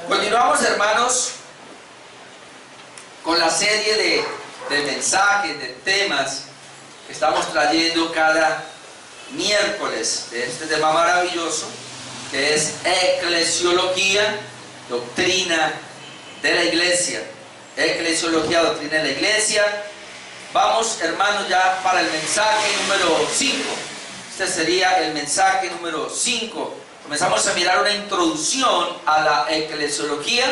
Continuamos, hermanos, con la serie de mensajes, de temas que estamos trayendo cada miércoles de este tema maravilloso que es eclesiología, doctrina de la iglesia. Eclesiología, doctrina de la iglesia. Vamos, hermanos, ya para el mensaje número 5. Este sería el mensaje número 5. Comenzamos a mirar una introducción a la eclesiología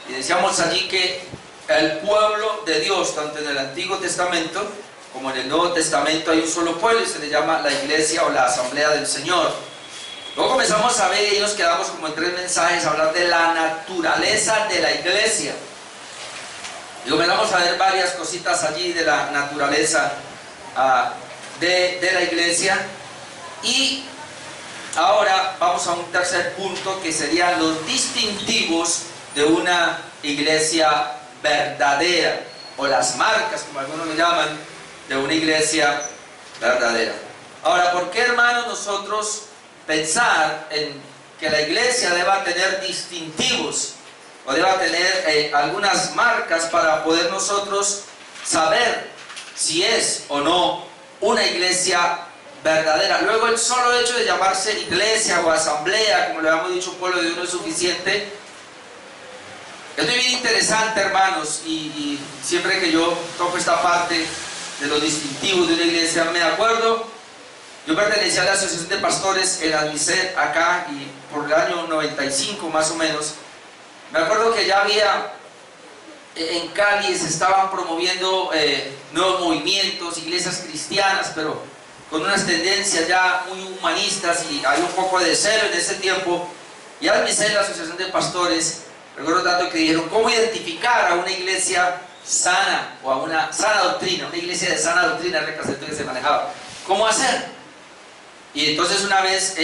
y decíamos allí que el pueblo de Dios, tanto en el Antiguo Testamento como en el Nuevo Testamento, hay un solo pueblo y se le llama la iglesia o la asamblea del Señor. Luego comenzamos a ver y nos quedamos como en 3 mensajes a hablar de la naturaleza de la iglesia. Y comenzamos a ver varias cositas allí de la naturaleza de la iglesia. Y ahora vamos a un tercer punto que serían los distintivos de una iglesia verdadera, o las marcas, como algunos lo llaman, de una iglesia verdadera. Ahora, ¿por qué, hermanos, nosotros pensar en que la iglesia deba tener distintivos o deba tener algunas marcas para poder nosotros saber si es o no una iglesia verdadera? Luego, el solo hecho de llamarse iglesia o asamblea, como le habíamos dicho, pueblo de Dios, no es suficiente. Esto es bien interesante, hermanos, y siempre que yo toco esta parte de los distintivos de una iglesia, me acuerdo, yo pertenecía a la Asociación de Pastores en Admicet acá, y por el año 95 más o menos, me acuerdo que ya había en Cali, se estaban promoviendo nuevos movimientos, iglesias cristianas, pero con unas tendencias ya muy humanistas, y hay un poco de celo en ese tiempo. Y Admicet, la Asociación de Pastores, recuerdo tanto que dijeron cómo identificar a una iglesia sana o a una sana doctrina, una iglesia de sana doctrina, era el concepto que se manejaba. ¿Cómo hacer? Y entonces una vez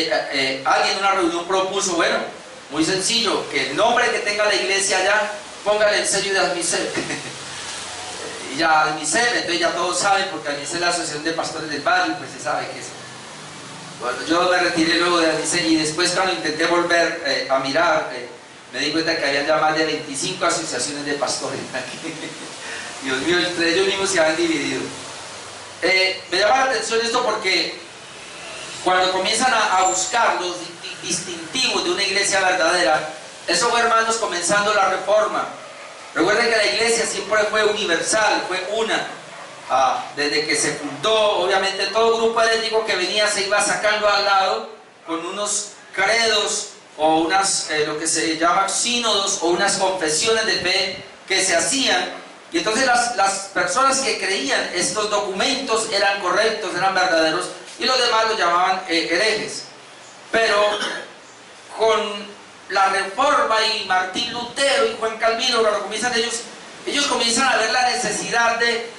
alguien en una reunión propuso, bueno, muy sencillo, que el nombre que tenga la iglesia allá, póngale el sello de Admicet. Y ya Admicet, entonces ya todos saben, porque Admicet es la Asociación de Pastores del Barrio, pues se sabe que es. Bueno, yo me retiré luego de Admicet y después cuando intenté volver a mirar, me di cuenta que había ya más de 25 asociaciones de pastores aquí. Dios mío, entre ellos mismos se habían dividido. Me llama la atención esto porque cuando comienzan a buscar los distintivos de una iglesia verdadera, eso fue, hermanos, comenzando la Reforma. Recuerden que la iglesia siempre fue universal, fue una. Desde que se fundó, obviamente todo grupo herético que venía se iba sacando al lado con unos credos o unas, lo que se llama sínodos o unas confesiones de fe que se hacían, y entonces las personas que creían estos documentos eran correctos, eran verdaderos, y los demás los llamaban herejes. Pero con la Reforma y Martín Lutero y Juan Calvino, cuando comienzan ellos comienzan a ver la necesidad de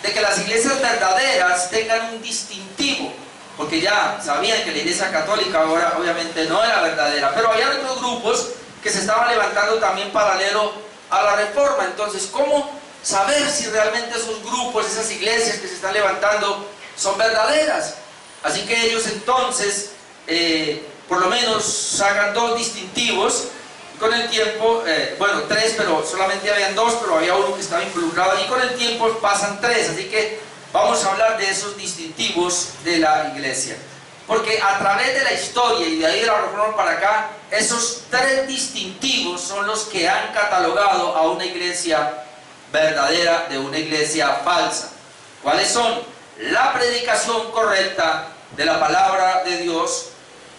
que las iglesias verdaderas tengan un distintivo, porque ya sabían que la iglesia católica ahora obviamente no era verdadera, pero había otros grupos que se estaban levantando también paralelo a la Reforma. Entonces, ¿cómo saber si realmente esos grupos, esas iglesias que se están levantando son verdaderas? Así que ellos entonces, por lo menos sacan 2 distintivos, y con el tiempo, bueno, 3, pero solamente habían 2, pero había uno que estaba involucrado, y con el tiempo pasan 3, así que vamos a hablar de esos distintivos de la iglesia. Porque a través de la historia y de ahí de la Reforma para acá, esos 3 distintivos son los que han catalogado a una iglesia verdadera de una iglesia falsa. ¿Cuáles son? La predicación correcta de la palabra de Dios.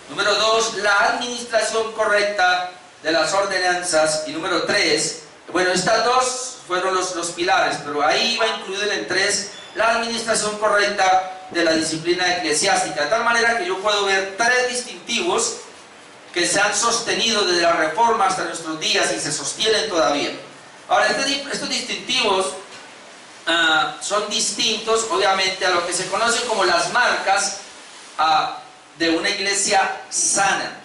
Número 2, la administración correcta de las ordenanzas. Y número 3, bueno, estas 2 fueron los pilares, pero ahí va incluido en 3 la administración correcta de la disciplina eclesiástica, de tal manera que yo puedo ver 3 distintivos que se han sostenido desde la Reforma hasta nuestros días y se sostienen todavía. Ahora, estos distintivos son distintos, obviamente, a lo que se conocen como las marcas de una iglesia sana.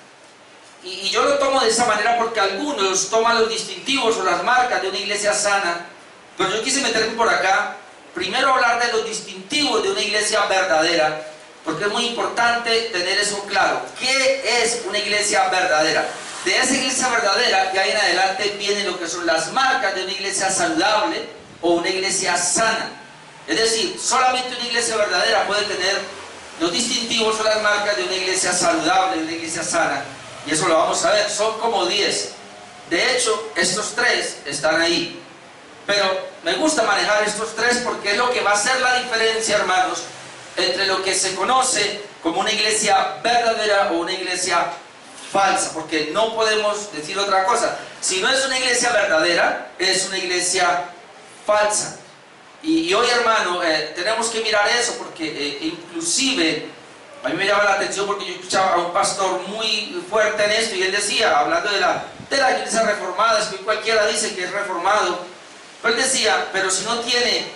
Y yo lo tomo de esa manera porque algunos toman los distintivos o las marcas de una iglesia sana, pero yo quise meterme por acá. Primero hablar de los distintivos de una iglesia verdadera, porque es muy importante tener eso claro. ¿Qué es una iglesia verdadera? de esa iglesia verdadera, de ahí en adelante vienen lo que son las marcas de una iglesia saludable o una iglesia sana. Es decir, solamente una iglesia verdadera puede tener los distintivos o las marcas de una iglesia saludable, de una iglesia sana. Y eso lo vamos a ver, son como 10. De hecho, estos 3 están ahí. Pero me gusta manejar estos 3 porque es lo que va a hacer la diferencia, hermanos, entre lo que se conoce como una iglesia verdadera o una iglesia falsa. Porque no podemos decir otra cosa. Si no es una iglesia verdadera, es una iglesia falsa. Y hoy, hermano, tenemos que mirar eso porque inclusive a mí me llama la atención porque yo escuchaba a un pastor muy fuerte en esto y él decía, hablando de la iglesia reformada, es que cualquiera dice que es reformado, pero él decía, pero si no tiene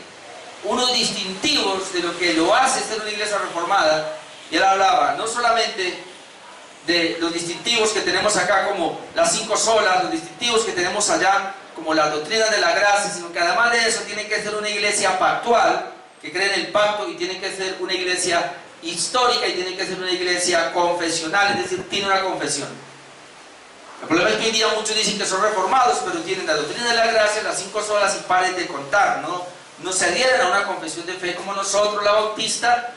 unos distintivos de lo que lo hace ser una iglesia reformada, y él hablaba no solamente de los distintivos que tenemos acá como las 5 solas, los distintivos que tenemos allá como las doctrinas de la gracia, sino que además de eso tiene que ser una iglesia pactual, que cree en el pacto, y tiene que ser una iglesia histórica, y tiene que ser una iglesia confesional, es decir, tiene una confesión. El problema es que hoy día muchos dicen que son reformados, pero tienen la doctrina de la gracia, las 5 solas y paren de contar, no se adhieren a una confesión de fe como nosotros. La bautista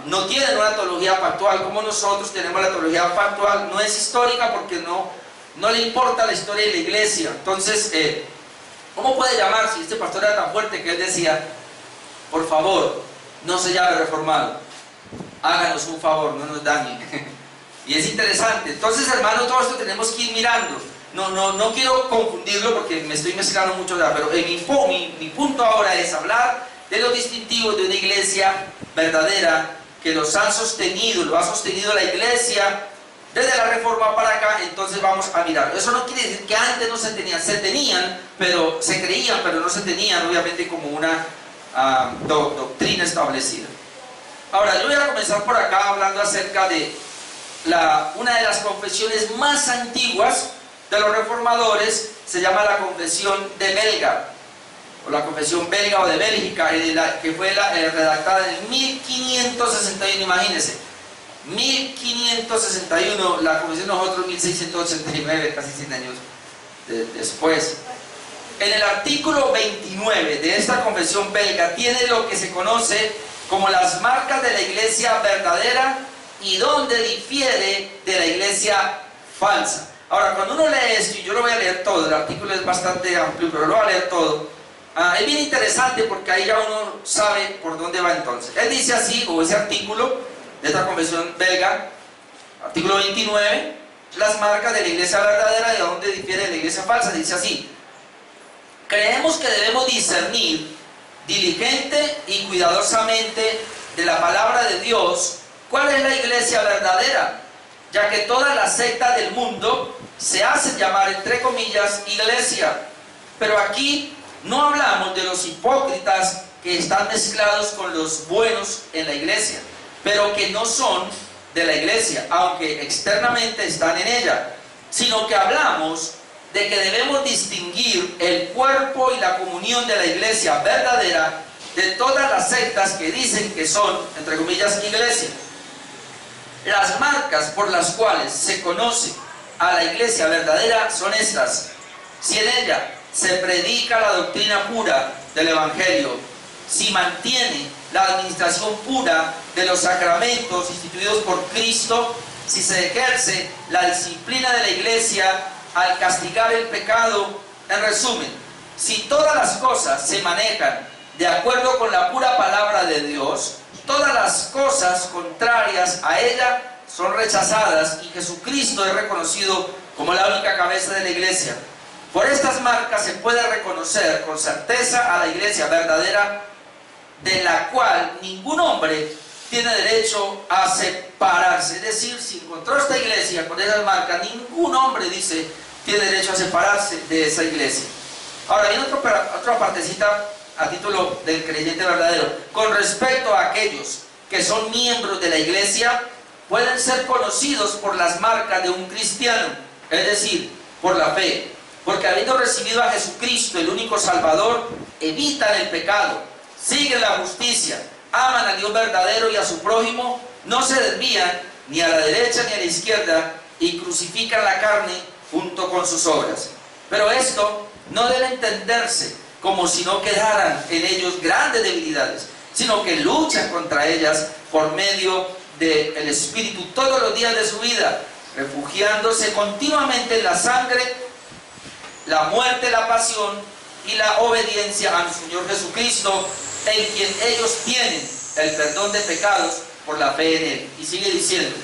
no tienen una teología pactual como nosotros tenemos la teología pactual, no es histórica porque no le importa la historia de la iglesia. Entonces, ¿cómo puede llamar si este pastor era tan fuerte que él decía, por favor, no se llame reformado, háganos un favor, no nos dañen? Y es interesante. Entonces, hermano, todo esto tenemos que ir mirando. No quiero confundirlo porque me estoy mezclando mucho ya, pero mi punto ahora es hablar de los distintivos de una iglesia verdadera que los han sostenido, lo ha sostenido la iglesia desde la reforma para acá. Entonces vamos a mirar. Eso no quiere decir que antes no se tenían, pero se creían, pero no se tenían, obviamente, como una doctrina establecida. Ahora, yo voy a comenzar por acá hablando acerca de una de las confesiones más antiguas de los reformadores. Se llama la confesión de Belga, o la confesión belga o de Bélgica, que fue redactada en 1561, imagínense, 1561, la confesión de nosotros 1689, casi 100 años después. En el artículo 29 de esta confesión belga tiene lo que se conoce como las marcas de la iglesia verdadera y donde difiere de la iglesia falsa. Ahora, cuando uno lee esto, y yo lo voy a leer todo, el artículo es bastante amplio, pero lo voy a leer todo, es bien interesante porque ahí ya uno sabe por dónde va entonces. Él dice así, o ese artículo de esta convención belga, artículo 29, las marcas de la iglesia verdadera y a dónde difiere de la iglesia falsa, dice así: creemos que debemos discernir diligente y cuidadosamente de la palabra de Dios cuál es la iglesia verdadera, ya que todas las sectas del mundo se hacen llamar, entre comillas, iglesia. Pero aquí no hablamos de los hipócritas que están mezclados con los buenos en la iglesia, pero que no son de la iglesia, aunque externamente están en ella, sino que hablamos de que debemos distinguir el cuerpo y la comunión de la iglesia verdadera de todas las sectas que dicen que son, entre comillas, iglesia. Las marcas por las cuales se conoce a la iglesia verdadera son estas: si en ella se predica la doctrina pura del evangelio, si mantiene la administración pura de los sacramentos instituidos por Cristo, si se ejerce la disciplina de la iglesia al castigar el pecado. En resumen, si todas las cosas se manejan de acuerdo con la pura palabra de Dios, todas las cosas contrarias a ella son rechazadas y Jesucristo es reconocido como la única cabeza de la iglesia. Por estas marcas se puede reconocer con certeza a la iglesia verdadera, de la cual ningún hombre tiene derecho a separarse. Es decir, si encontró esta iglesia con esas marcas, ningún hombre, dice, tiene derecho a separarse de esa iglesia. Ahora viene otra partecita a título del creyente verdadero. Con respecto a aquellos que son miembros de la iglesia, pueden ser conocidos por las marcas de un cristiano, es decir, por la fe, porque habiendo recibido a Jesucristo, el único Salvador, evitan el pecado, siguen la justicia, aman al Dios verdadero y a su prójimo, no se desvían ni a la derecha ni a la izquierda, y crucifican la carne junto con sus obras. Pero esto no debe entenderse como si no quedaran en ellos grandes debilidades, sino que luchan contra ellas por medio del Espíritu todos los días de su vida, refugiándose continuamente en la sangre, la muerte, la pasión y la obediencia a nuestro Señor Jesucristo, en quien ellos tienen el perdón de pecados por la fe en Él. Y sigue diciendo,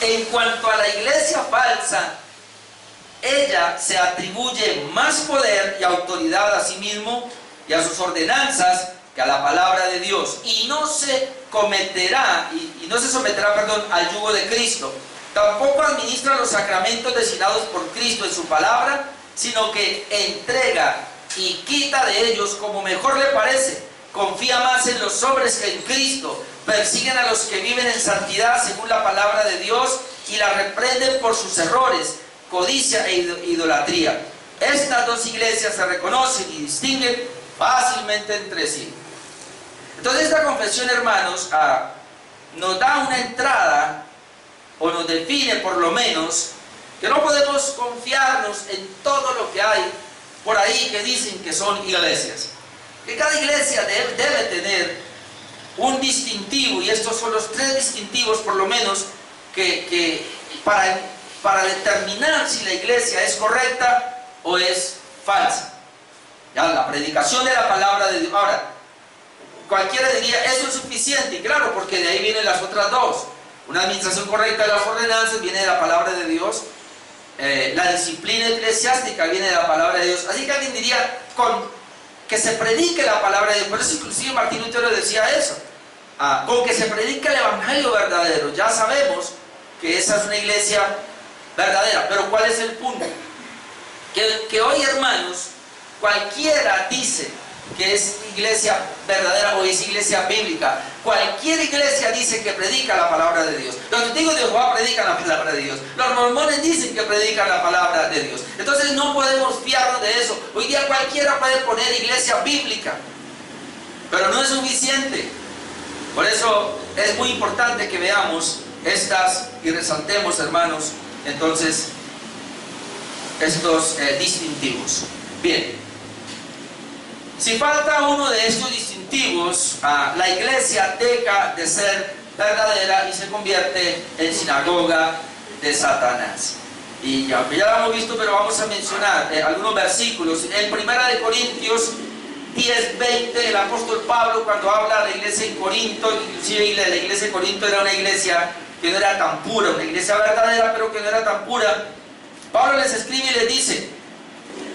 en cuanto a la iglesia falsa, ella se atribuye más poder y autoridad a sí mismo y a sus ordenanzas que a la palabra de Dios, y no se someterá al yugo de Cristo. Tampoco administra los sacramentos designados por Cristo en su palabra, sino que entrega y quita de ellos como mejor le parece. Confía más en los hombres que en Cristo. Persiguen a los que viven en santidad según la palabra de Dios y la reprenden por sus errores, codicia e idolatría. Estas dos iglesias se reconocen y distinguen fácilmente entre sí. Entonces esta confesión, hermanos, nos da una entrada, o nos define por lo menos, que no podemos confiarnos en todo lo que hay por ahí que dicen que son iglesias. Que cada iglesia debe tener un distintivo, y estos son los 3 distintivos por lo menos que para determinar si la iglesia es correcta o es falsa. Ya, la predicación de la palabra de Dios. Ahora, cualquiera diría, eso es suficiente, y claro, porque de ahí vienen las otras dos. Una administración correcta de las ordenanzas viene de la palabra de Dios. La disciplina eclesiástica viene de la palabra de Dios. Así que alguien diría, que se predique la palabra de Dios. Por eso inclusive Martín Lutero decía eso. Con que se predique el evangelio verdadero. Ya sabemos que esa es una iglesia verdadera. Pero ¿cuál es el punto? Que hoy, hermanos, cualquiera dice que es iglesia verdadera o es iglesia bíblica. Cualquier iglesia dice que predica la palabra de Dios. Los testigos de Jehová predican la palabra de Dios. Los mormones dicen que predican la palabra de Dios. Entonces no podemos fiarnos de eso. Hoy día cualquiera puede poner iglesia bíblica, pero no es suficiente. Por eso es muy importante que veamos estas y resaltemos, hermanos, entonces estos distintivos. Bien. Si falta uno de estos distintivos, la iglesia deja de ser verdadera y se convierte en sinagoga de Satanás. Y ya lo hemos visto, pero vamos a mencionar algunos versículos. En 1 Corintios 10:20, el apóstol Pablo, cuando habla de la iglesia en Corinto, inclusive la iglesia de Corinto era una iglesia que no era tan pura, una iglesia verdadera, pero que no era tan pura. Pablo les escribe y les dice,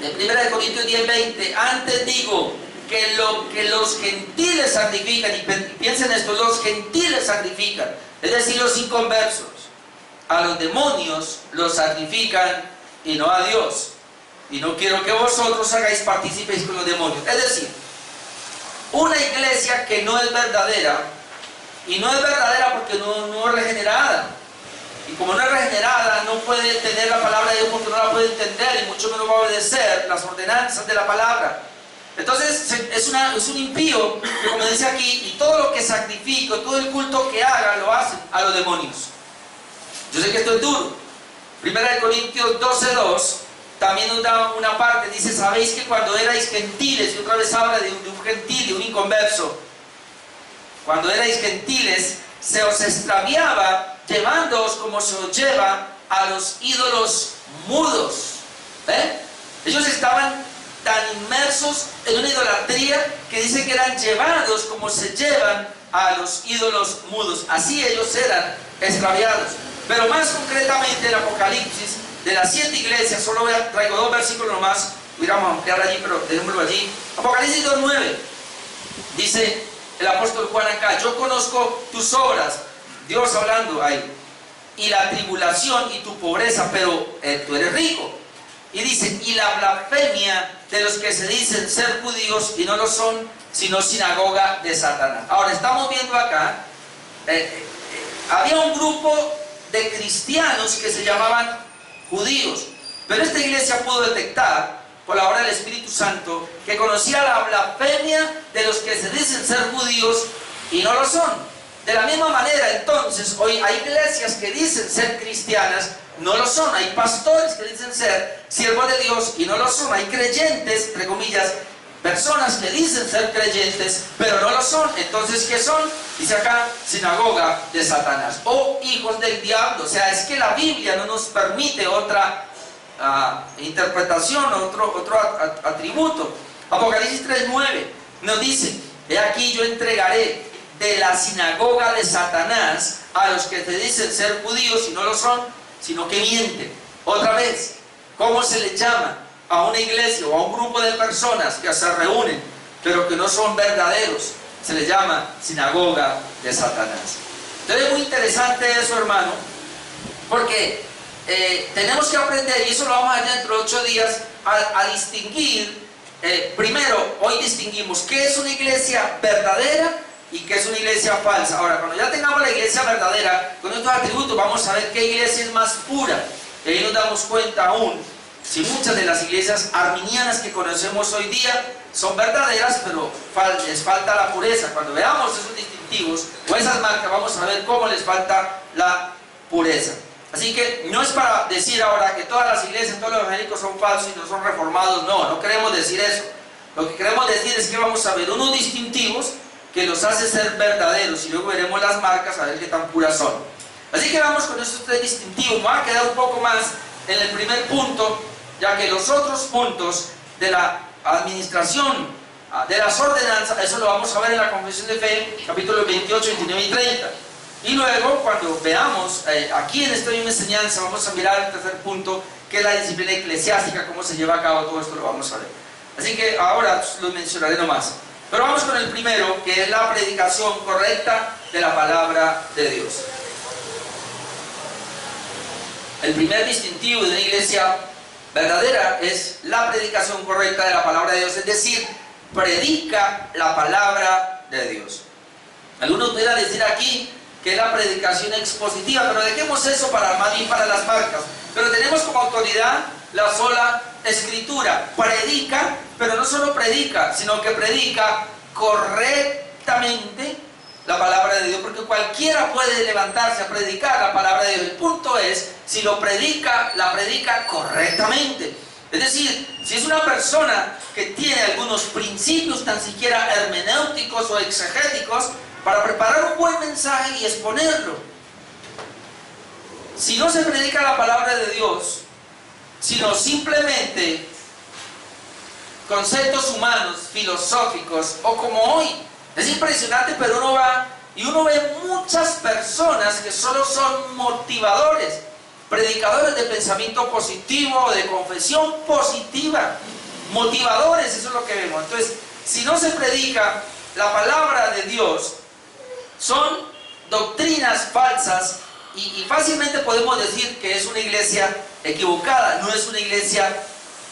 en 1 Corintios 10:20, antes digo que lo que los gentiles sacrifican, y piensen esto, los gentiles sacrifican, es decir, los inconversos, a los demonios los sacrifican y no a Dios. Y no quiero que vosotros hagáis partícipes con los demonios. Es decir, una iglesia que no es verdadera, y no es verdadera porque no es regenerada. Y como no es regenerada, no puede tener la palabra de Dios porque no la puede entender, y mucho menos va a obedecer las ordenanzas de la palabra. Entonces es un impío que, como dice aquí, y todo lo que sacrifica, todo el culto que haga, lo hacen a los demonios. Yo sé que esto es duro. 1 Corintios 12:2 también nos da una parte, dice, sabéis que cuando erais gentiles, y otra vez habla de un gentil, de un inconverso, cuando erais gentiles, se os extraviaba, llevándoos como se os lleva a los ídolos mudos. Ellos estaban tan inmersos en una idolatría que dice que eran llevados como se llevan a los ídolos mudos. Así ellos eran extraviados. Pero más concretamente en Apocalipsis, de las 7 iglesias, solo traigo 2 versículos nomás, pudiéramos ampliar allí, pero dejémoslo allí. Apocalipsis 2:9, dice el apóstol Juan acá, yo conozco tus obras, Dios hablando ahí, y la tribulación y tu pobreza, pero tú eres rico. Y dice, y la blasfemia de los que se dicen ser judíos y no lo son, sino sinagoga de Satanás. Ahora estamos viendo acá, había un grupo de cristianos que se llamaban judíos, pero esta iglesia pudo detectar, por la obra del Espíritu Santo, que conocía la blasfemia de los que se dicen ser judíos y no lo son. De la misma manera, entonces, hoy hay iglesias que dicen ser cristianas, no lo son. Hay pastores que dicen ser siervos de Dios y no lo son. Hay creyentes, entre comillas, personas que dicen ser creyentes, pero no lo son. Entonces, ¿qué son? Dice acá, sinagoga de Satanás o hijos del diablo. O sea, es que la Biblia no nos permite otra interpretación, otro atributo. Apocalipsis 3:9 nos dice: he aquí yo entregaré de la sinagoga de Satanás a los que te dicen ser judíos y no lo son, sino que mienten. Otra vez, ¿cómo se le llama a una iglesia o a un grupo de personas que se reúnen pero que no son verdaderos? Se le llama sinagoga de Satanás. Entonces es muy interesante eso, hermano, porque tenemos que aprender, y eso lo vamos a ver dentro de 8 días, a distinguir. Primero, hoy distinguimos qué es una iglesia verdadera y qué es una iglesia falsa. Ahora, cuando ya tengamos la iglesia verdadera con estos atributos, vamos a ver qué iglesia es más pura. Y ahí nos damos cuenta aún si muchas de las iglesias arminianas que conocemos hoy día son verdaderas, pero les falta la pureza. Cuando veamos esos distintivos o esas marcas, vamos a ver cómo les falta la pureza. Así que no es para decir ahora que todas las iglesias, todos los evangélicos son falsos y no son reformados. No, no queremos decir eso. Lo que queremos decir es que vamos a ver unos distintivos que los hace ser verdaderos y luego veremos las marcas a ver qué tan puras son. Así que vamos con estos 3 distintivos. Me voy a quedar un poco más en el primer punto, ya que los otros puntos de la administración de las ordenanzas, eso lo vamos a ver en la Confesión de Fe, capítulos 28, 29 y 30. Y luego, cuando veamos aquí en esta misma enseñanza, vamos a mirar el tercer punto, que es la disciplina eclesiástica, cómo se lleva a cabo todo esto, lo vamos a ver. Así que ahora lo mencionaré nomás. Pero vamos con el primero, que es la predicación correcta de la palabra de Dios. El primer distintivo de una iglesia verdadera es la predicación correcta de la palabra de Dios, es decir, predica la palabra de Dios. Algunos pudieran decir aquí que es la predicación expositiva, pero dejemos eso para las marcas. Pero tenemos como autoridad la sola Escritura. Predica, pero no solo predica, sino que predica correctamente la palabra de Dios, porque cualquiera puede levantarse a predicar la palabra de Dios. El punto es si lo predica, la predica correctamente. Es decir, si es una persona que tiene algunos principios tan siquiera hermenéuticos o exegéticos para preparar un buen mensaje y exponerlo. Si no se predica la palabra de Dios, sino simplemente conceptos humanos, filosóficos, o como hoy, es impresionante, pero uno va y uno ve muchas personas que solo son motivadores, predicadores de pensamiento positivo, de confesión positiva, motivadores, eso es lo que vemos. Entonces, si no se predica la palabra de Dios, son doctrinas falsas y fácilmente podemos decir que es una iglesia equivocada, no es una iglesia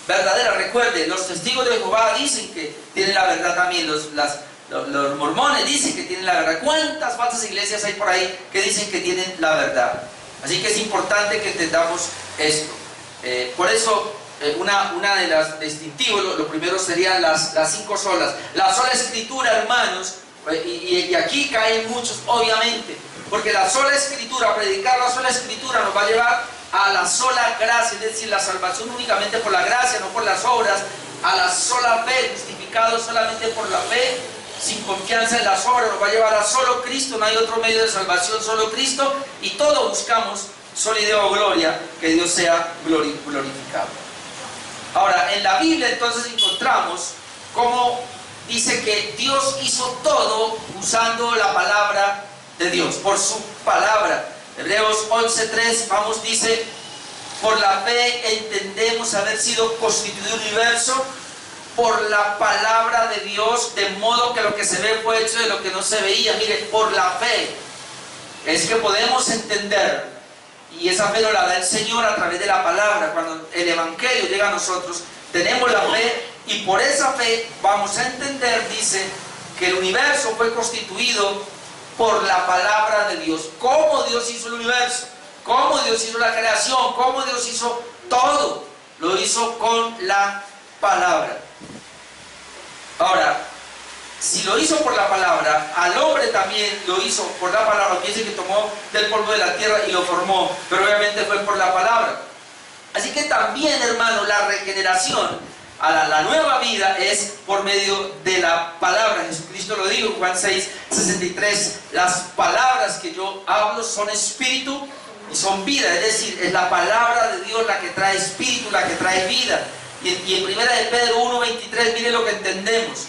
verdadera. Recuerde, los testigos de Jehová dicen que tienen la verdad también, los mormones dicen que tienen la verdad. ¿Cuántas falsas iglesias hay por ahí que dicen que tienen la verdad? Así que es importante que entendamos esto. Por eso, una de las distintivos, lo primero serían las 5 solas. La sola Escritura, hermanos, y aquí caen muchos, obviamente, porque la sola Escritura, predicar la sola Escritura nos va a llevar a la sola gracia, es decir, la salvación únicamente por la gracia, no por las obras, a la sola fe, justificado solamente por la fe, sin confianza en las obras, nos va a llevar a solo Cristo, no hay otro medio de salvación, solo Cristo, y todos buscamos solideo o gloria, que Dios sea glorificado. Ahora, en la Biblia entonces encontramos cómo dice que Dios hizo todo usando la palabra de Dios, por su palabra. Hebreos 11:3, vamos, dice: por la fe entendemos haber sido constituido el universo por la palabra de Dios, de modo que lo que se ve fue hecho de lo que no se veía. Mire, por la fe es que podemos entender, y esa fe nos la da el Señor a través de la palabra. Cuando el Evangelio llega a nosotros, tenemos la fe, y por esa fe vamos a entender, dice, que el universo fue constituido por la palabra de Dios. ¿Cómo Dios hizo el universo? ¿Cómo Dios hizo la creación? ¿Cómo Dios hizo todo? Lo hizo con la palabra. Ahora, si lo hizo por la palabra, al hombre también lo hizo por la palabra. Piense que tomó del polvo de la tierra y lo formó, pero obviamente fue por la palabra. Así que también, hermano, la regeneración a la nueva vida es por medio de la palabra. Jesucristo lo dijo en Juan 6:63, las palabras que yo hablo son espíritu y son vida. Es decir, es la palabra de Dios la que trae espíritu, la que trae vida. Y en 1 de Pedro 1:23, mire lo que entendemos.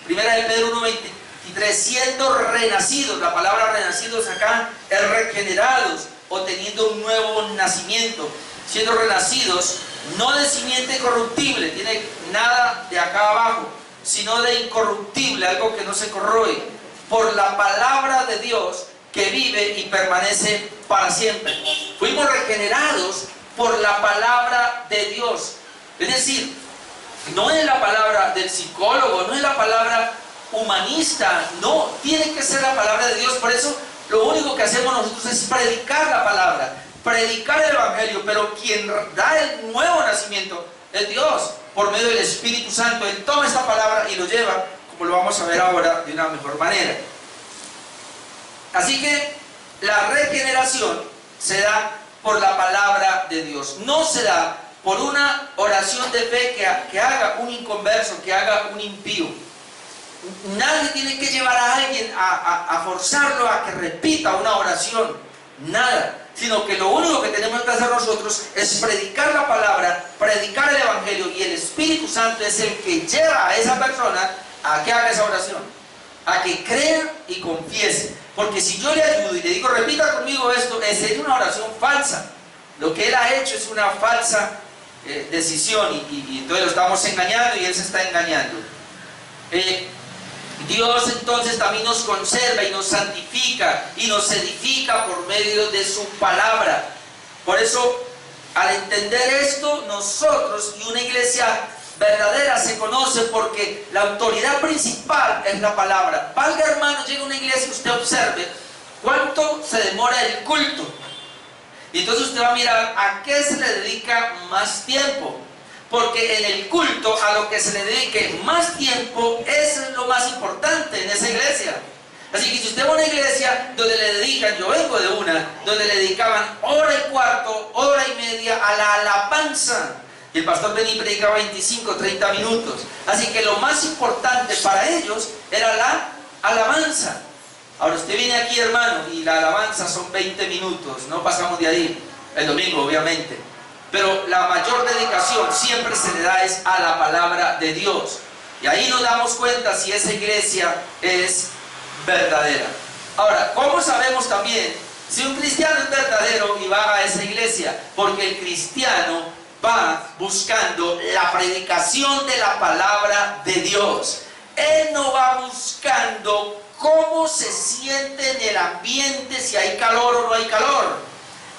1 de Pedro 1:23, siendo renacidos, la palabra renacidos acá es regenerados o teniendo un nuevo nacimiento. Siendo renacidos, no de simiente corruptible, tiene nada de acá abajo, sino de incorruptible, algo que no se corroe, por la palabra de Dios que vive y permanece para siempre. Fuimos regenerados por la palabra de Dios. Es decir, no es la palabra del psicólogo, no es la palabra humanista, no, tiene que ser la palabra de Dios. Por eso lo único que hacemos nosotros es predicar la palabra, predicar el evangelio, pero quien da el nuevo nacimiento es Dios, por medio del Espíritu Santo. Él toma esta palabra y lo lleva, como lo vamos a ver ahora, de una mejor manera. Así que la regeneración se da por la palabra de Dios, no se da por una oración de fe que haga un inconverso, que haga un impío. Nadie tiene que llevar a alguien a forzarlo a que repita una oración, nada, sino que lo único que tenemos que hacer nosotros es predicar la palabra, predicar el evangelio, y el Espíritu Santo es el que lleva a esa persona a que haga esa oración, a que crea y confiese. Porque si yo le ayudo y le digo repita conmigo esto, es una oración falsa. Lo que él ha hecho es una falsa decisión, y entonces lo estamos engañando y él se está engañando. Dios entonces también nos conserva y nos santifica y nos edifica por medio de su palabra. Por eso, al entender esto, nosotros y una iglesia verdadera se conoce porque la autoridad principal es la palabra. Valga, hermano, llega una iglesia y usted observe cuánto se demora el culto. Y entonces usted va a mirar a qué se le dedica más tiempo. Porque en el culto, a lo que se le dedique más tiempo, eso es lo más importante en esa iglesia. Así que si usted va a una iglesia donde le dedican, yo vengo de una, donde le dedicaban hora y cuarto, hora y media a la alabanza. Y el pastor venía y predicaba 25, 30 minutos. Así que lo más importante para ellos era la alabanza. Ahora usted viene aquí, hermano, y la alabanza son 20 minutos, no pasamos de ahí, el domingo obviamente. Pero la mayor dedicación siempre se le da es a la palabra de Dios. Y ahí nos damos cuenta si esa iglesia es verdadera. Ahora, ¿cómo sabemos también si un cristiano es verdadero y va a esa iglesia? Porque el cristiano va buscando la predicación de la palabra de Dios. Él no va buscando cómo se siente en el ambiente, si hay calor o no hay calor.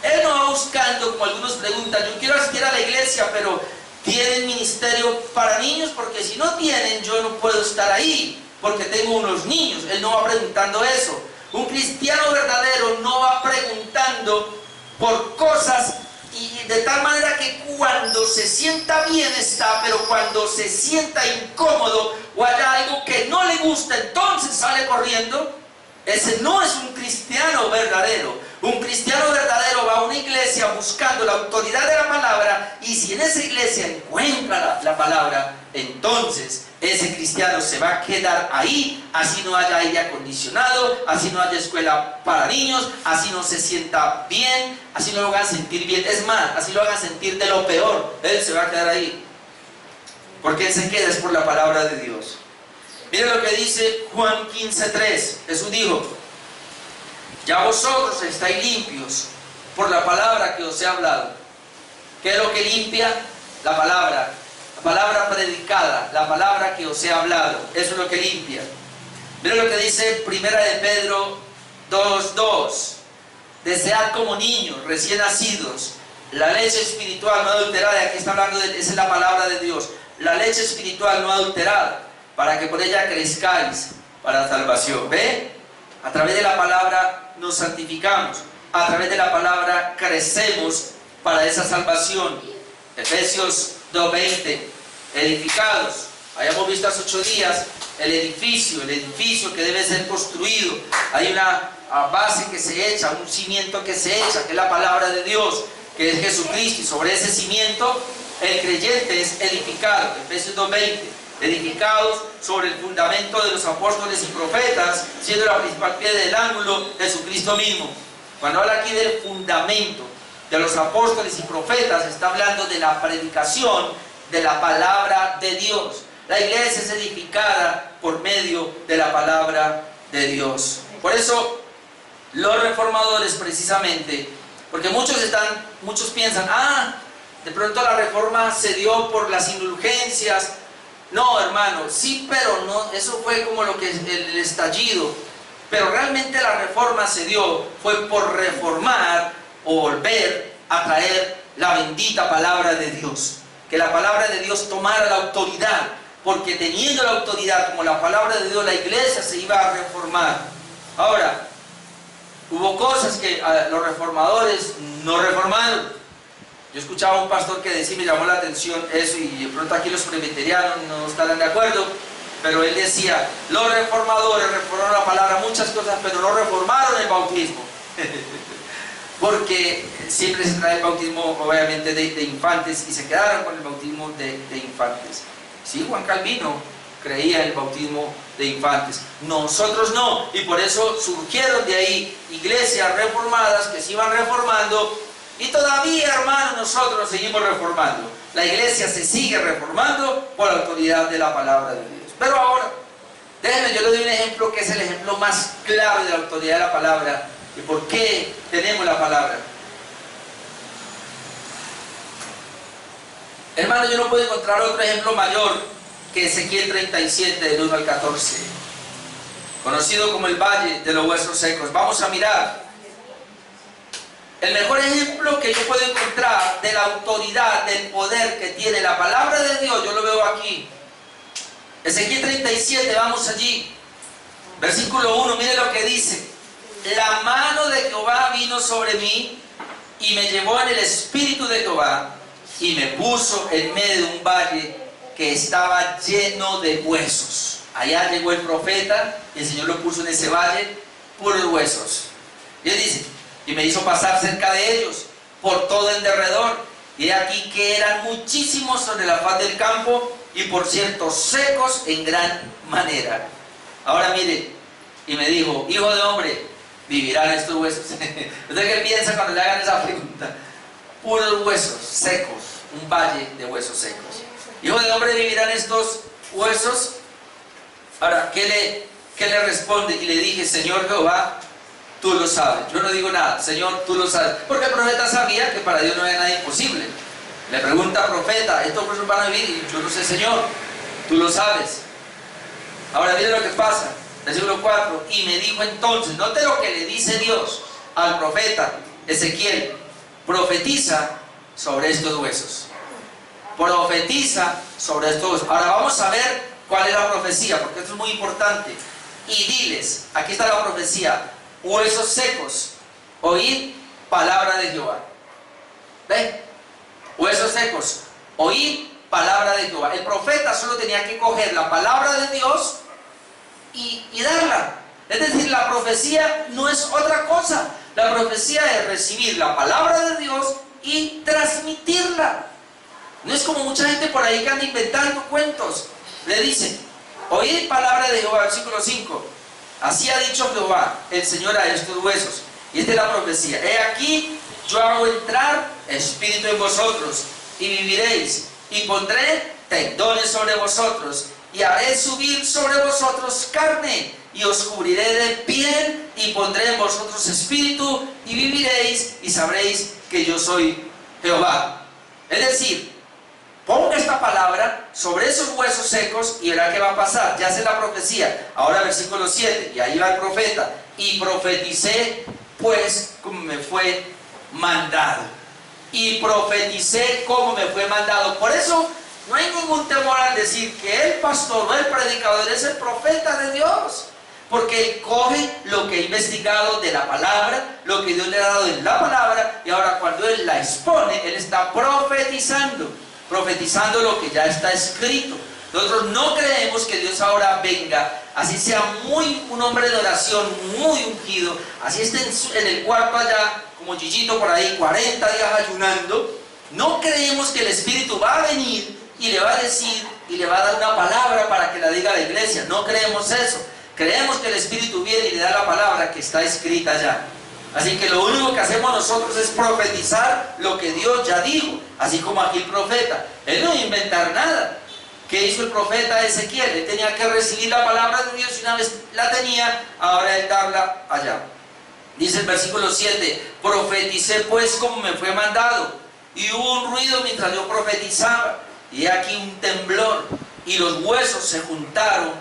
Él no va buscando, como algunos preguntan, yo quiero asistir a la iglesia, pero ¿tienen ministerio para niños? Porque si no tienen, yo no puedo estar ahí, porque tengo unos niños. Él no va preguntando eso. Un cristiano verdadero no va preguntando por cosas, y de tal manera que cuando se sienta bien está, pero cuando se sienta incómodo o haya algo que no le gusta, entonces sale corriendo. Ese no es un cristiano verdadero. Un cristiano verdadero va a una iglesia buscando la autoridad de la palabra, y si en esa iglesia encuentra la palabra, entonces ese cristiano se va a quedar ahí, así no haya aire acondicionado, así no haya escuela para niños, así no se sienta bien, así no lo hagan sentir bien, es más, así lo hagan sentir de lo peor, él se va a quedar ahí, porque él se queda es por la palabra de Dios. Mira lo que dice Juan 15:3. Jesús dijo: ya vosotros estáis limpios por la palabra que os he hablado. ¿Qué es lo que limpia? La palabra predicada, la palabra que os he hablado. Eso es lo que limpia. Mira lo que dice 1 de Pedro 2:2. Desead como niños recién nacidos la leche espiritual no adulterada. Y aquí está hablando esa es la palabra de Dios. La leche espiritual no adulterada, para que por ella crezcáis para la salvación. ¿Ve? A través de la palabra nos santificamos, a través de la palabra crecemos para esa salvación. Efesios 2:20, edificados, hayamos visto hace 8 días, el edificio que debe ser construido. Hay una base que se echa, un cimiento que se echa, que es la palabra de Dios, que es Jesucristo, y sobre ese cimiento el creyente es edificado. Efesios 2:20, edificados sobre el fundamento de los apóstoles y profetas, siendo la principal piedra del ángulo Jesucristo mismo. Cuando habla aquí del fundamento de los apóstoles y profetas, está hablando de la predicación de la palabra de Dios. La iglesia es edificada por medio de la palabra de Dios. Por eso los reformadores, precisamente, porque muchos piensan, de pronto la reforma se dio por las indulgencias. No, hermano, sí, pero no, eso fue como lo que el estallido. Pero realmente la reforma se dio, fue por reformar o volver a traer la bendita palabra de Dios. Que la palabra de Dios tomara la autoridad, porque teniendo la autoridad como la palabra de Dios, la iglesia se iba a reformar. Ahora, hubo cosas que los reformadores no reformaron. Yo escuchaba a un pastor que decía, me llamó la atención eso, y de pronto aquí los presbiterianos no estarán de acuerdo, pero él decía, los reformadores reformaron la palabra, muchas cosas, pero no reformaron el bautismo. Porque siempre se trae el bautismo, obviamente, de infantes, y se quedaron con el bautismo de infantes. Sí, Juan Calvino creía en el bautismo de infantes, nosotros no, y por eso surgieron de ahí iglesias reformadas que se iban reformando, y todavía, hermanos, nosotros seguimos reformando. La iglesia se sigue reformando por la autoridad de la palabra de Dios. Pero ahora, déjenme, yo le doy un ejemplo que es el ejemplo más claro de la autoridad de la palabra. ¿Y por qué tenemos la palabra? Hermano, yo no puedo encontrar otro ejemplo mayor que Ezequiel 37, del 1 al 14, conocido como el Valle de los Huesos Secos. Vamos a mirar el mejor ejemplo que yo puedo encontrar de la autoridad, del poder que tiene la palabra de Dios. Yo lo veo aquí, Ezequiel 37, vamos allí, versículo 1, mire lo que dice: la mano de Jehová vino sobre mí y me llevó en el espíritu de Jehová y me puso en medio de un valle que estaba lleno de huesos. Allá llegó el profeta y el Señor lo puso en ese valle, puros huesos. Y él dice, y me hizo pasar cerca de ellos por todo el derredor, y he aquí que eran muchísimos sobre la faz del campo, y por cierto secos en gran manera. Ahora mire, y me dijo, hijo de hombre, ¿vivirán estos huesos? ¿Usted qué piensa cuando le hagan esa pregunta? Puros huesos secos, un valle de huesos secos. Hijo de hombre, ¿vivirán estos huesos? Ahora, ¿qué le responde? Y le dije, Señor Jehová, tú lo sabes. Yo no digo nada, Señor, tú lo sabes. Porque el profeta sabía que para Dios no había nada imposible. Le pregunta al profeta, ¿estos huesos van a vivir? Y yo no sé, Señor, tú lo sabes. Ahora mire lo que pasa. Versículo 4, y me dijo entonces, note lo que le dice Dios al profeta Ezequiel: profetiza sobre estos huesos. Profetiza sobre estos huesos. Ahora vamos a ver cuál es la profecía, porque esto es muy importante. Y diles, aquí está la profecía: huesos secos, oíd palabra de Jehová. ¿Ven? Huesos secos, oíd palabra de Jehová. El profeta solo tenía que coger la palabra de Dios y darla. Es decir, la profecía no es otra cosa. La profecía es recibir la palabra de Dios y transmitirla. No es como mucha gente por ahí que anda inventando cuentos. Le dicen, oíd palabra de Jehová, versículo 5. Así ha dicho Jehová, el Señor, a estos huesos. Y esta es la profecía: he aquí, yo hago entrar espíritu en vosotros, y viviréis, y pondré tendones sobre vosotros, y haré subir sobre vosotros carne, y os cubriré de piel, y pondré en vosotros espíritu, y viviréis, y sabréis que yo soy Jehová. Es decir, ponga esta palabra sobre esos huesos secos y verá qué va a pasar. Ya sé la profecía. Ahora versículo 7, y ahí va el profeta: y profeticé pues como me fue mandado. Y profeticé como me fue mandado. Por eso no hay ningún temor al decir que el pastor o el predicador es el profeta de Dios, porque él coge lo que ha investigado de la palabra, lo que Dios le ha dado en la palabra, y ahora cuando él la expone, él está profetizando lo que ya está escrito. Nosotros no creemos que Dios ahora venga, así sea un hombre de oración, muy ungido, así esté en el cuarto allá, como Gigito por ahí, 40 días ayunando. No creemos que el Espíritu va a venir y le va a decir y le va a dar una palabra para que la diga a la iglesia. No creemos eso. Creemos que el Espíritu viene y le da la palabra que está escrita allá. Así que lo único que hacemos nosotros es profetizar lo que Dios ya dijo, así como aquí el profeta. Él no iba a inventar nada. ¿Qué hizo el profeta Ezequiel? Él tenía que recibir la palabra de Dios y una vez la tenía, ahora él darla allá. Dice el versículo 7, profeticé pues como me fue mandado, y hubo un ruido mientras yo profetizaba, y aquí un temblor, y los huesos se juntaron,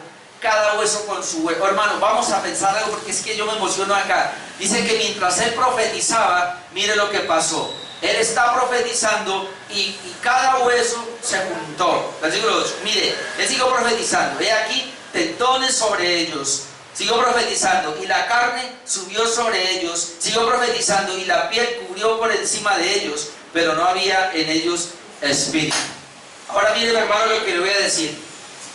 cada hueso con su hueso. Hermano, vamos a pensar algo porque es que yo me emociono acá. Dice que mientras él profetizaba, mire lo que pasó. Él está profetizando y cada hueso se juntó. Versículo 8, mire, él siguió profetizando. He aquí tendones sobre ellos. Siguió profetizando y la carne subió sobre ellos. Siguió profetizando y la piel cubrió por encima de ellos, pero no había en ellos espíritu. Ahora mire, hermano, lo que le voy a decir.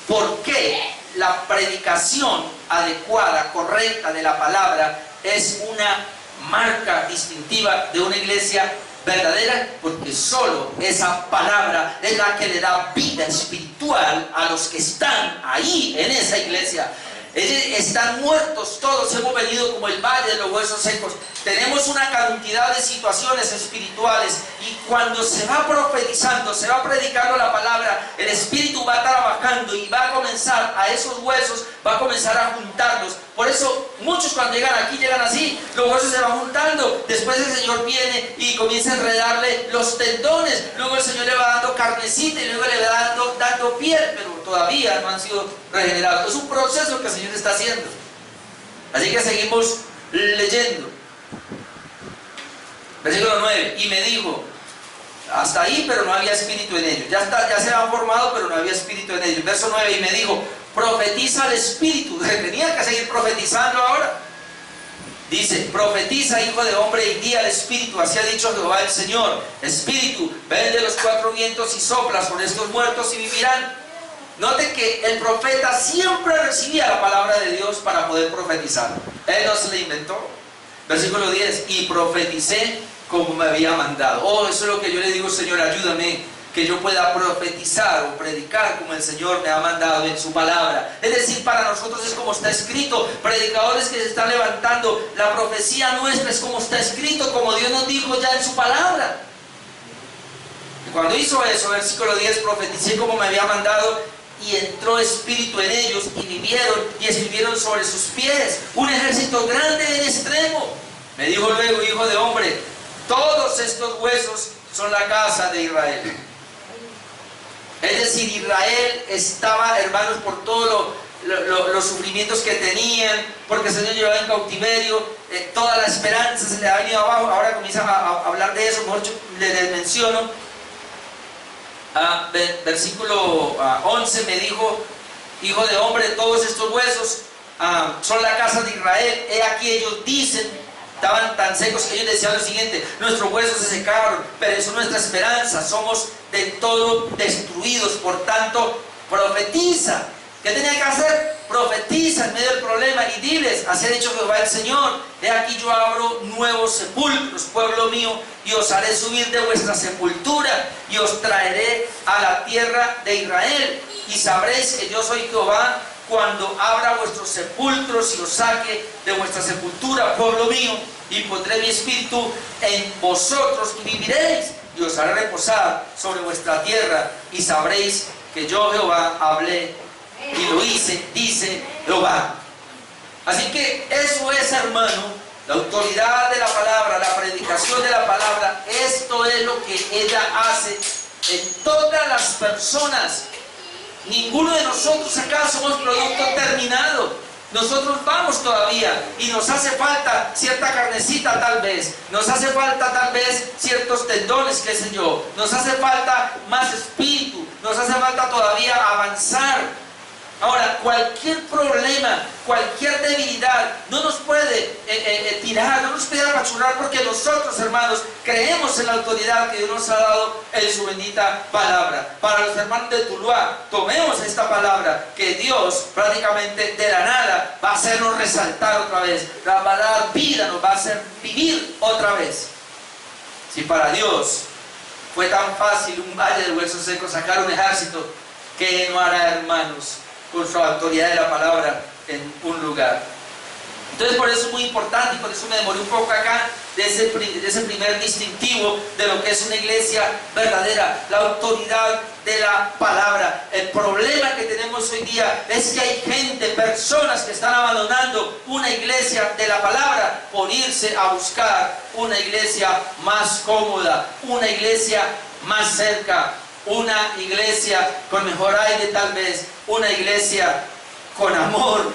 ¿Por qué la predicación adecuada, correcta de la palabra es una marca distintiva de una iglesia verdadera? Porque solo esa palabra es la que le da vida espiritual a los que están ahí en esa iglesia. Ellos están muertos, todos hemos venido como el valle de los huesos secos. Tenemos una cantidad de situaciones espirituales y cuando se va profetizando, se va predicando la palabra, el Espíritu va trabajando y va a comenzar a esos huesos, va a comenzar a juntarlos. Por eso muchos cuando llegan aquí llegan así, los huesos se van juntando. Después el Señor viene y comienza a enredarle los tendones, luego el Señor le va dando carnecita y luego le va dando piel, pero todavía no han sido regenerados. Es un proceso que el Señor está haciendo. Así que seguimos leyendo. Versículo 9, y me dijo, hasta ahí, pero no había espíritu en ellos. Ya se habían formado, pero no había espíritu en ellos. Verso 9, y me dijo, profetiza al espíritu. Tenía que seguir profetizando ahora. Dice, profetiza, hijo de hombre, y di al espíritu, así ha dicho Jehová el Señor. Espíritu, ven de los cuatro vientos y sopla sobre estos muertos y vivirán. Note que el profeta siempre recibía la palabra de Dios para poder profetizar. Él no se la inventó. Versículo 10, y profeticé como me había mandado. Oh, eso es lo que yo le digo, Señor, ayúdame, que yo pueda profetizar o predicar como el Señor me ha mandado en su palabra. Es decir, para nosotros es como está escrito. Predicadores que se están levantando, la profecía nuestra es como está escrito, como Dios nos dijo ya en su palabra. Y cuando hizo eso, versículo 10, profeticé como me había mandado, y entró espíritu en ellos, y vivieron, y escribieron sobre sus pies un ejército grande en extremo. Me dijo luego, hijo de hombre, todos estos huesos son la casa de Israel. Es decir, Israel estaba, hermanos, por todos los sufrimientos que tenían, porque el Señor llevaba en cautiverio, toda la esperanza se le ha venido abajo. Ahora comienzan a hablar de eso, mejor les menciono. Versículo 11, me dijo, hijo de hombre, todos estos huesos son la casa de Israel. He aquí ellos dicen, estaban tan secos que ellos decían lo siguiente, nuestros huesos se secaron, pero eso es nuestra esperanza, somos del todo destruidos. Por tanto, profetiza. ¿Qué tenía que hacer? Profetiza en medio del problema y diles, así ha dicho Jehová el Señor, he aquí yo abro nuevos sepulcros, pueblo mío, y os haré subir de vuestra sepultura, y os traeré a la tierra de Israel, y sabréis que yo soy Jehová, cuando abra vuestros sepulcros y os saque de vuestra sepultura, pueblo mío, y pondré mi espíritu en vosotros, y viviréis, y os haré reposar sobre vuestra tierra, y sabréis que yo Jehová hablé y lo hice, dice Jehová. Así que eso es, hermano, la autoridad de la palabra, la predicación de la palabra. Esto es lo que ella hace en todas las personas. Ninguno de nosotros acá somos producto terminado. Nosotros vamos todavía y nos hace falta cierta carnecita tal vez, nos hace falta tal vez ciertos tendones, qué sé yo, nos hace falta más espíritu, nos hace falta todavía avanzar. Ahora, cualquier problema, cualquier debilidad no nos puede tirar, no nos puede apachurrar, porque nosotros, hermanos, creemos en la autoridad que Dios nos ha dado en su bendita palabra. Para los hermanos de Tuluá, tomemos esta palabra que Dios prácticamente de la nada va a hacernos resaltar otra vez, nos va a dar vida, nos va a hacer vivir otra vez. Si para Dios fue tan fácil un valle de huesos secos sacar un ejército, ¿qué no hará, hermanos, con su autoridad de la palabra en un lugar? Entonces por eso es muy importante, y por eso me demoré un poco acá, de ese primer distintivo de lo que es una iglesia verdadera, la autoridad de la palabra. El problema que tenemos hoy día es que hay gente, personas que están abandonando una iglesia de la palabra por irse a buscar una iglesia más cómoda, una iglesia más cerca, una iglesia con mejor aire tal vez, una iglesia con amor.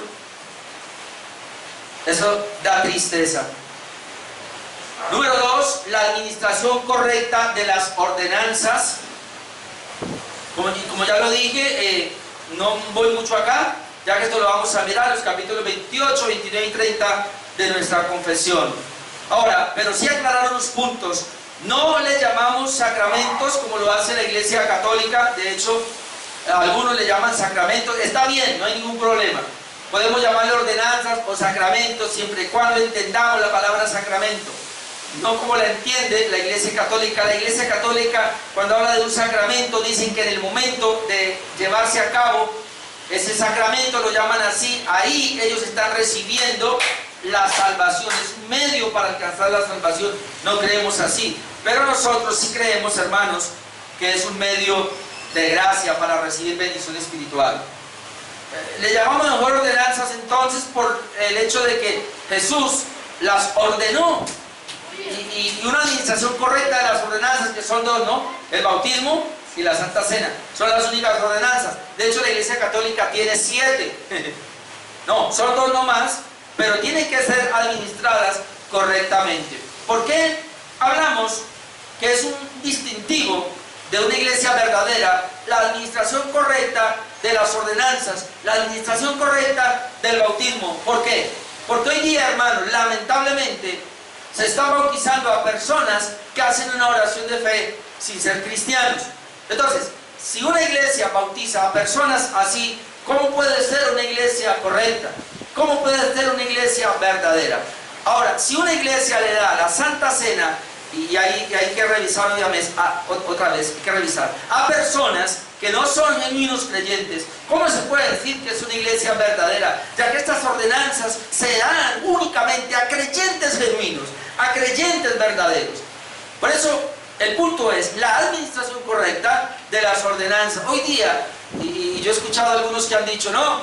Eso da tristeza. Número 2, la administración correcta de las ordenanzas. Como ya lo dije, no voy mucho acá, ya que esto lo vamos a mirar, los capítulos 28, 29 y 30 de nuestra confesión. Ahora, pero sí aclarar unos puntos. No le llamamos sacramentos como lo hace la Iglesia Católica. De hecho, algunos le llaman sacramentos. Está bien, no hay ningún problema. Podemos llamarle ordenanzas o sacramentos siempre y cuando entendamos la palabra sacramento. No como la entiende la Iglesia Católica. La Iglesia Católica, cuando habla de un sacramento, dicen que en el momento de llevarse a cabo ese sacramento, lo llaman así, ahí ellos están recibiendo la salvación, es un medio para alcanzar la salvación. No creemos así, pero nosotros sí creemos, hermanos, que es un medio de gracia para recibir bendición espiritual. Le llamamos mejor ordenanzas entonces por el hecho de que Jesús las ordenó, y una administración correcta de las ordenanzas, que son dos, ¿no? El bautismo y la Santa Cena, son las únicas ordenanzas. De hecho la Iglesia Católica tiene 7 no, son 2 nomás, pero tienen que ser administradas correctamente. ¿Por qué hablamos que es un distintivo de una iglesia verdadera la administración correcta de las ordenanzas, la administración correcta del bautismo? ¿Por qué? Porque hoy día, hermanos, lamentablemente se están bautizando a personas que hacen una oración de fe sin ser cristianos. Entonces, si una iglesia bautiza a personas así, ¿cómo puede ser una iglesia correcta? ¿Cómo puede ser una iglesia verdadera? Ahora, si una iglesia le da la Santa Cena, y hay que revisar obviamente, otra vez, hay que revisar, a personas que no son genuinos creyentes, ¿cómo se puede decir que es una iglesia verdadera? Ya que estas ordenanzas se dan únicamente a creyentes genuinos, a creyentes verdaderos. Por eso, el punto es la administración correcta de las ordenanzas. Hoy día, y yo he escuchado a algunos que han dicho, no,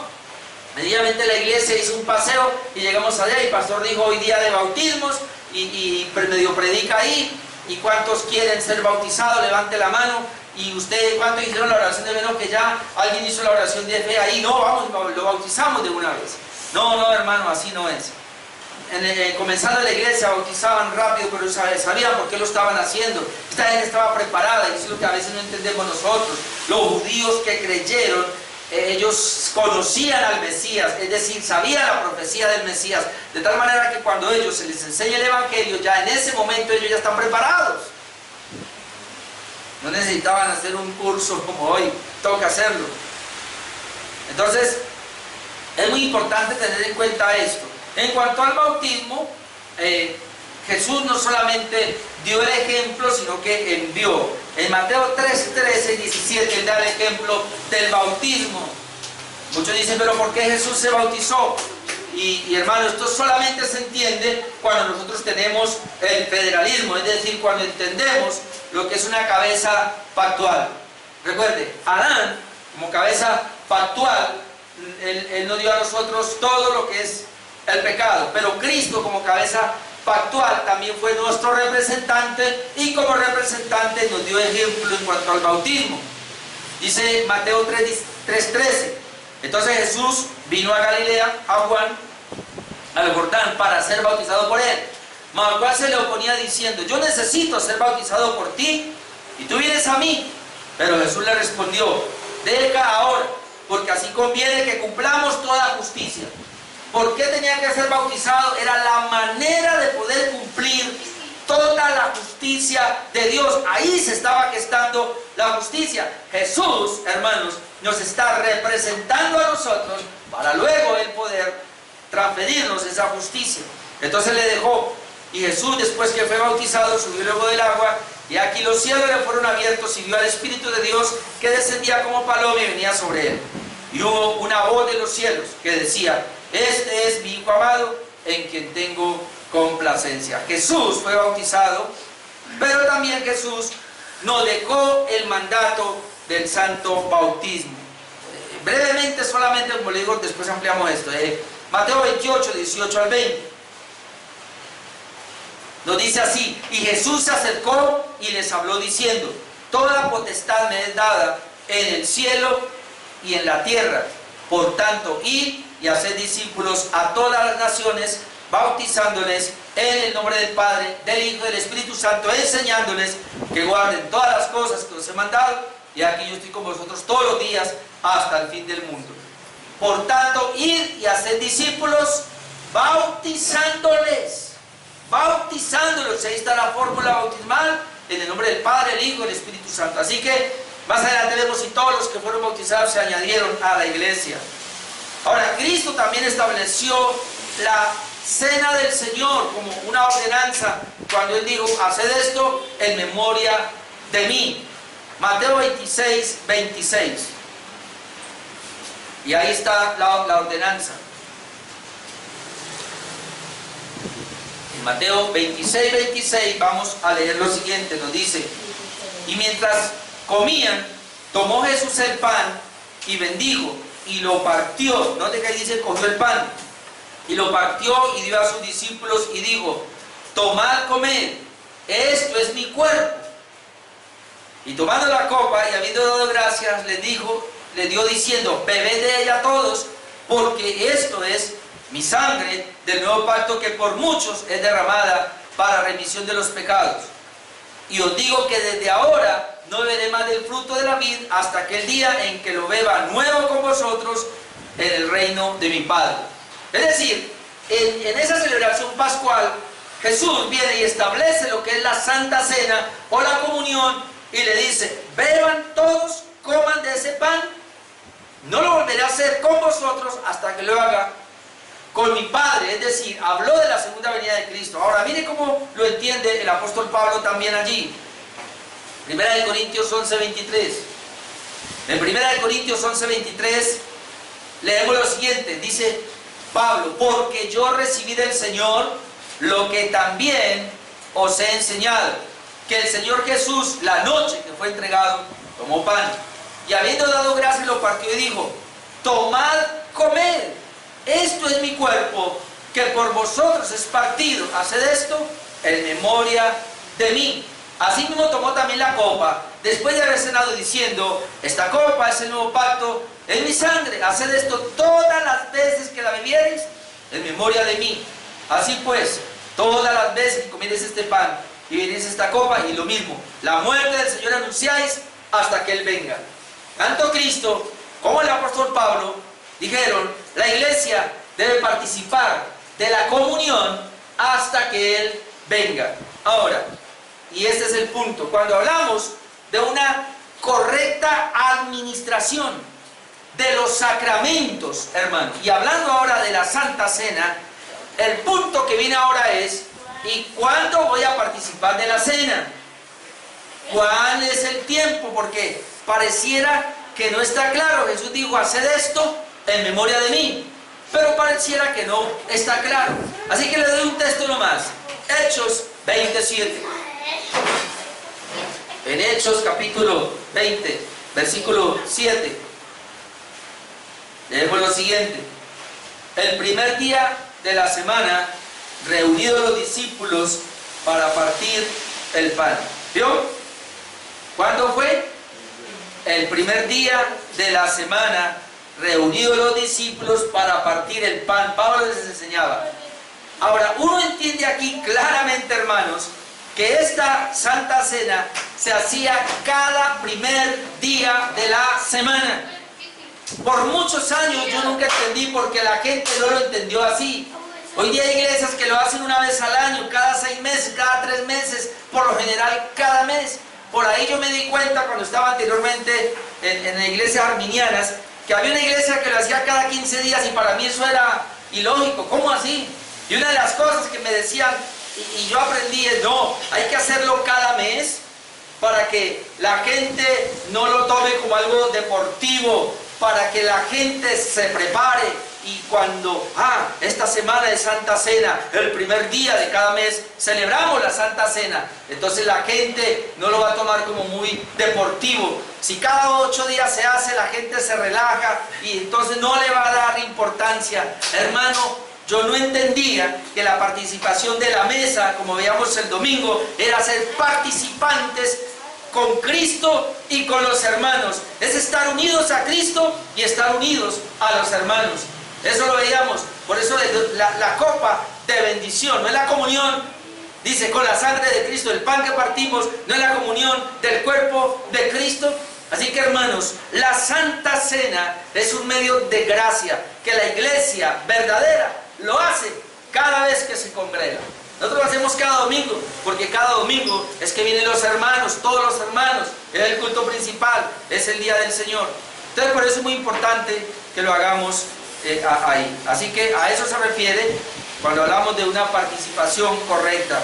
medianamente la iglesia hizo un paseo y llegamos allá y el pastor dijo hoy día de bautismos y medio predica ahí, y cuántos quieren ser bautizados, levante la mano, y usted, ¿cuántos hicieron la oración de menos que ya alguien hizo la oración de fe ahí? No, vamos, lo bautizamos de una vez. No, hermano, así no es. Comenzando la iglesia bautizaban rápido, pero sabían por qué lo estaban haciendo. Esta gente estaba preparada, y eso es lo que a veces no entendemos nosotros. Los judíos que creyeron, ellos conocían al Mesías, es decir, sabían la profecía del Mesías, de tal manera que cuando ellos se les enseña el Evangelio, ya en ese momento ellos ya están preparados. No necesitaban hacer un curso como hoy, toca hacerlo. Entonces, es muy importante tener en cuenta esto. En cuanto al bautismo, Jesús no solamente dio el ejemplo, sino que envió. En Mateo 3, 13 y 17, Él da el ejemplo del bautismo. Muchos dicen, pero ¿por qué Jesús se bautizó? Y hermano, esto solamente se entiende cuando nosotros tenemos el federalismo, es decir, cuando entendemos lo que es una cabeza factual. Recuerde, Adán, como cabeza factual, él nos dio a nosotros todo lo que es el pecado, pero Cristo como cabeza factual también fue nuestro representante, y como representante nos dio ejemplo en cuanto al bautismo. Dice Mateo 3:13, entonces Jesús vino a Galilea, a Juan, al Jordán, para ser bautizado por él, mas al cual se le oponía diciendo, yo necesito ser bautizado por ti, y tú vienes a mí. Pero Jesús le respondió, deja ahora, porque así conviene que cumplamos toda justicia. ¿Por qué tenía que ser bautizado? Era la manera de poder cumplir toda la justicia de Dios. Ahí se estaba gestando la justicia. Jesús, hermanos, nos está representando a nosotros para luego Él poder transferirnos esa justicia. Entonces le dejó, y Jesús, después que fue bautizado, subió luego del agua, y aquí los cielos le fueron abiertos y vio al Espíritu de Dios que descendía como paloma y venía sobre él. Y hubo una voz de los cielos que decía: este es mi Hijo amado, en quien tengo complacencia. Jesús fue bautizado, pero también Jesús nos dejó el mandato del santo bautismo. Brevemente, solamente, como le digo, después ampliamos esto. Mateo 28, 18 al 20. Nos dice así: y Jesús se acercó y les habló diciendo: toda potestad me es dada en el cielo y en la tierra. Por tanto, id y haced discípulos a todas las naciones, bautizándoles en el nombre del Padre, del Hijo y del Espíritu Santo, enseñándoles que guarden todas las cosas que os he mandado, y aquí yo estoy con vosotros todos los días hasta el fin del mundo. Por tanto, id y haced discípulos, bautizándoles, ahí está la fórmula bautismal, en el nombre del Padre, el Hijo y el Espíritu Santo. Así que más adelante vemos si todos los que fueron bautizados se añadieron a la iglesia. Ahora, Cristo también estableció la cena del Señor como una ordenanza, cuando Él dijo: haced esto en memoria de mí. Mateo 26, 26. Y ahí está la ordenanza. En Mateo 26, 26 vamos a leer lo siguiente. Nos dice: y mientras comían, tomó Jesús el pan y bendijo y lo partió. Note que ahí dice: cogió el pan y lo partió y dio a sus discípulos y dijo: tomad, comed, esto es mi cuerpo. Y tomando la copa y habiendo dado gracias, les dio diciendo: bebed de ella todos, porque esto es mi sangre del nuevo pacto, que por muchos es derramada para remisión de los pecados. Y os digo que desde ahora no beberé más del fruto de la vid hasta aquel día en que lo beba nuevo con vosotros en el reino de mi Padre. Es decir, en esa celebración pascual, Jesús viene y establece lo que es la Santa Cena o la comunión, y le dice: beban todos, coman de ese pan, no lo volveré a hacer con vosotros hasta que lo haga con mi Padre. Es decir, habló de la segunda venida de Cristo. Ahora mire cómo lo entiende el apóstol Pablo también allí. Primera de Corintios 11, 23. En Primera de Corintios 11, 23 leemos lo siguiente. Dice Pablo: porque yo recibí del Señor lo que también os he enseñado, que el Señor Jesús, la noche que fue entregado, tomó pan, y habiendo dado gracias lo partió y dijo: tomad, comed, esto es mi cuerpo, que por vosotros es partido, haced esto en memoria de mí. Asimismo tomó también la copa, después de haber cenado, diciendo: esta copa es el nuevo pacto en mi sangre, haced esto todas las veces que la bebiereis en memoria de mí. Así pues, todas las veces que comiereis este pan y bebiereis esta copa, y lo mismo, la muerte del Señor anunciáis hasta que Él venga. Tanto Cristo como el apóstol Pablo dijeron: la iglesia debe participar de la comunión hasta que Él venga. Ahora, y este es el punto, cuando hablamos de una correcta administración de los sacramentos, hermano, y hablando ahora de la Santa Cena, el punto que viene ahora es: ¿y cuándo voy a participar de la cena? ¿Cuál es el tiempo? Porque pareciera que no está claro. Jesús dijo: haced esto en memoria de mí, pero pareciera que no está claro. Así que le doy un texto nomás. Hechos 27. En Hechos capítulo 20, versículo 7, leemos lo siguiente: el primer día de la semana, reunidos los discípulos para partir el pan. ¿Vio? ¿Cuándo fue? El primer día de la semana, reunidos los discípulos para partir el pan. Pablo les enseñaba. Ahora, uno entiende aquí claramente, hermanos, que esta Santa Cena se hacía cada primer día de la semana. Por muchos años yo nunca entendí por qué la gente no lo entendió así. Hoy día hay iglesias que lo hacen una vez al año, cada 6 meses, cada 3 meses, por lo general cada mes. Por ahí yo me di cuenta cuando estaba anteriormente en iglesias arminianas, que había una iglesia que lo hacía cada 15 días y para mí eso era ilógico. ¿Cómo así? Y una de las cosas que me decían, y yo aprendí es, no, hay que hacerlo cada mes para que la gente no lo tome como algo deportivo, para que la gente se prepare. Y cuando, esta semana de Santa Cena, el primer día de cada mes, celebramos la Santa Cena. Entonces la gente no lo va a tomar como muy deportivo. Si cada 8 días se hace, la gente se relaja y entonces no le va a dar importancia. Hermano, yo no entendía que la participación de la mesa, como veíamos el domingo, era ser participantes con Cristo y con los hermanos. Es estar unidos a Cristo y estar unidos a los hermanos. Eso lo veíamos. Por eso la copa de bendición, no es la comunión, dice, con la sangre de Cristo, el pan que partimos, no es la comunión del cuerpo de Cristo. Así que, hermanos, la Santa Cena es un medio de gracia que la iglesia verdadera lo hace cada vez que se congrega. Nosotros lo hacemos cada domingo, porque cada domingo es que vienen los hermanos, todos los hermanos, es el culto principal, es el día del Señor. Entonces, por eso es muy importante que lo hagamos ahí. Así que a eso se refiere cuando hablamos de una participación correcta.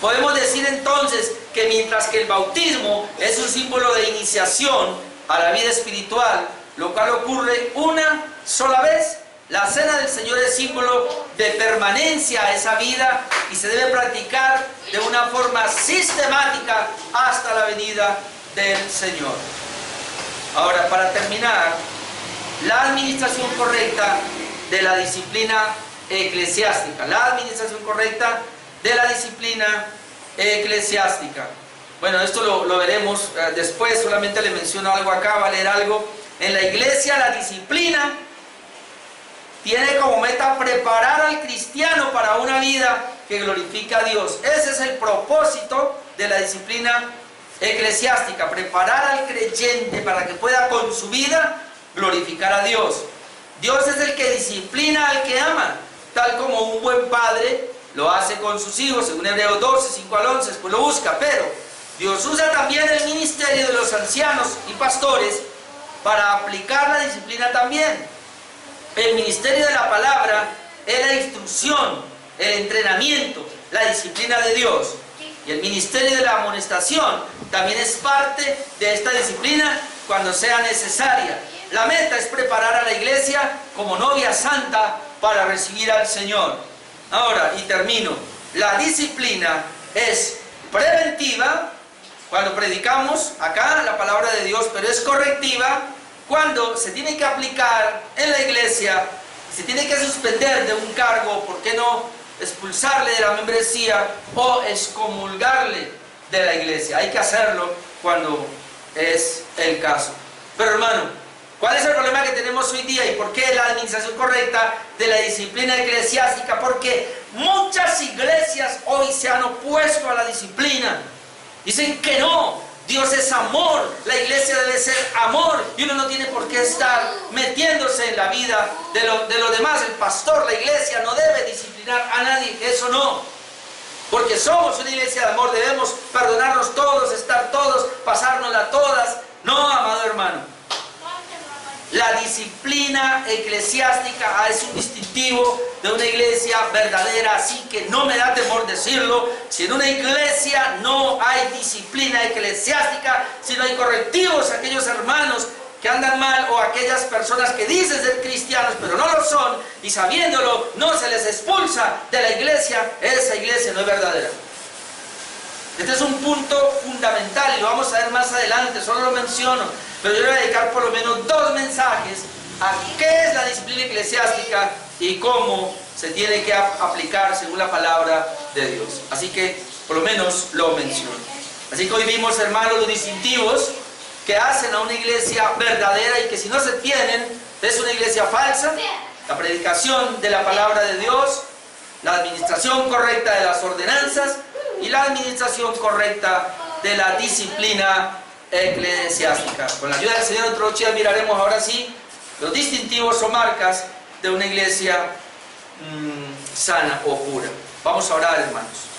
Podemos decir entonces que mientras que el bautismo es un símbolo de iniciación a la vida espiritual, lo cual ocurre una sola vez, la cena del Señor es símbolo de permanencia a esa vida y se debe practicar de una forma sistemática hasta la venida del Señor. Ahora, para terminar, la administración correcta de la disciplina eclesiástica. La administración correcta de la disciplina eclesiástica. Bueno, esto lo veremos después, solamente le menciono algo acá, va a leer algo. En la iglesia la disciplina tiene como meta preparar al cristiano para una vida que glorifica a Dios. Ese es el propósito de la disciplina eclesiástica, preparar al creyente para que pueda con su vida glorificar a Dios. Dios es el que disciplina al que ama, tal como un buen padre lo hace con sus hijos, según Hebreos 12, 5 al 11, después lo busca. Pero Dios usa también el ministerio de los ancianos y pastores para aplicar la disciplina también. El ministerio de la palabra es la instrucción, el entrenamiento, la disciplina de Dios. Y el ministerio de la amonestación también es parte de esta disciplina cuando sea necesaria. La meta es preparar a la iglesia como novia santa para recibir al Señor. Ahora, y termino, la disciplina es preventiva cuando predicamos acá la palabra de Dios, pero es correctiva cuando se tiene que aplicar en la iglesia, se tiene que suspender de un cargo, ¿por qué no expulsarle de la membresía o excomulgarle de la iglesia? Hay que hacerlo cuando es el caso. Pero hermano, ¿cuál es el problema que tenemos hoy día y por qué la administración correcta de la disciplina eclesiástica? Porque muchas iglesias hoy se han opuesto a la disciplina. Dicen que no, Dios es amor, la iglesia debe ser amor y uno no tiene por qué estar metiéndose en la vida de los demás. El pastor, la iglesia no debe disciplinar a nadie, eso no. Porque somos una iglesia de amor, debemos perdonarnos todos, estar todos, pasárnosla todas. No, amado hermano. La disciplina eclesiástica es un distintivo de una iglesia verdadera, así que no me da temor decirlo. Si en una iglesia no hay disciplina eclesiástica, si no hay correctivos a aquellos hermanos que andan mal o a aquellas personas que dicen ser cristianos pero no lo son y sabiéndolo no se les expulsa de la iglesia, esa iglesia no es verdadera. Este es un punto fundamental y lo vamos a ver más adelante, solo lo menciono, pero yo le voy a dedicar por lo menos 2 mensajes a qué es la disciplina eclesiástica y cómo se tiene que aplicar según la palabra de Dios. Así que por lo menos lo menciono. Así que hoy vimos, hermanos, los distintivos que hacen a una iglesia verdadera y que si no se tienen, es una iglesia falsa. La predicación de la palabra de Dios, la administración correcta de las ordenanzas y la administración correcta de la disciplina eclesiástica. Con la ayuda del Señor, otro día miraremos ahora sí los distintivos o marcas de una iglesia sana o pura. Vamos a orar, hermanos.